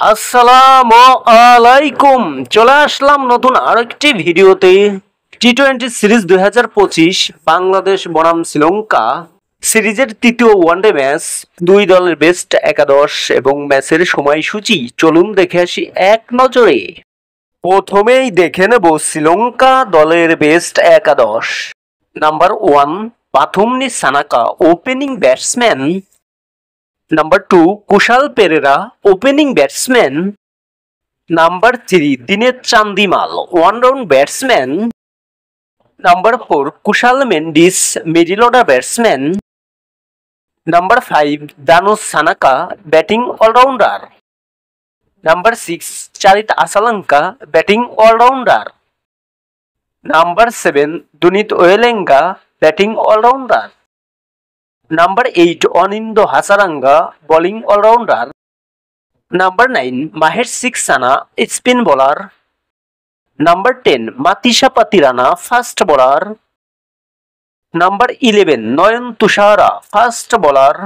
আসসালামু আলাইকুম। চলে আসলাম নতুন আরেকটি ভিডিওতে। টি-20 সিরিজ 2025 বাংলাদেশ বনাম শ্রীলঙ্কা সিরিজের তৃতীয় ওয়ানডে ম্যাচ। দুই দলের বেস্ট একাদশ এবং ম্যাচের সময়সূচি চলুন দেখে আসি এক নজরে। প্রথমেই দেখে নেব শ্রীলঙ্কা দলের বেস্ট একাদশ। Number 1 Pathum Nissanka, opening batsman. Number 2 Kusal Perera, opening batsman. Number 3 Dinesh Chandimal, one down batsman. Number 4 Kusal Mendis, middle order batsman. Number 5 দানুশ Shanaka, batting allrounder. Number 6 Charith Asalanka, batting allrounder. Number 7 Dunith ওয়েলেঙ্গা, batting allrounder. Number 8 Wanindu Hasaranga, bowling allrounder. Number 9 Maheesh Theekshana, spin bowler. Number 10 Matheesha Pathirana, fast bowler. Number 11 Nuwan Thushara, fast bowler.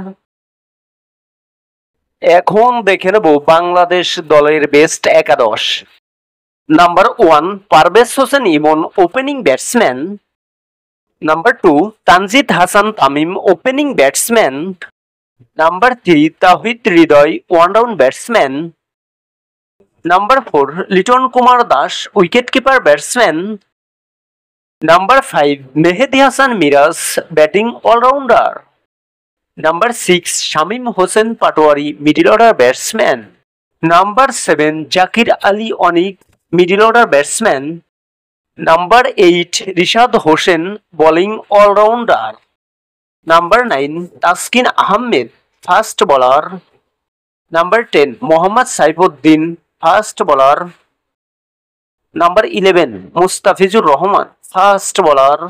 এখন দেখে নেব বাংলাদেশ দলের best একাদশ। Number 1 Parvez Hossain Emon, opening batsman. Number 2 Tanzid Hasan Tamim, opening batsman. Number 3 Towhid Hridoy, one down batsman. Number 4 Litton Kumar Das, wicket keeper batsman. Number 5 Mehidy Hasan Miraz, batting allrounder. Number 6 Shamim Hossain Patwary, middle order batsman. Number 7 Jaker Ali Anik, middle order batsman. Number 8 Rishad Hossain, bowling allrounder. Number 9 Taskin Ahmed, fast bowler. Number 10 Mohammad Saifuddin, fast bowler. Number 11 Mustafizur Rahman, fast bowler.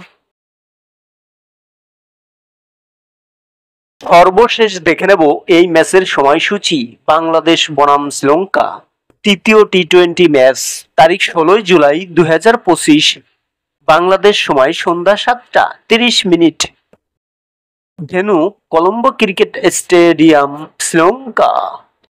সর্বশেষ দেখে নেব এই ম্যাচের সময়সূচি। বাংলাদেশ বনাম শ্রীলঙ্কা তৃতীয় টি-20 match, তারিখ 16 জুলাই 2025, বাংলাদেশ সময় সন্ধ্যা 7:30। Venue Colombo cricket stadium, Sri Lanka.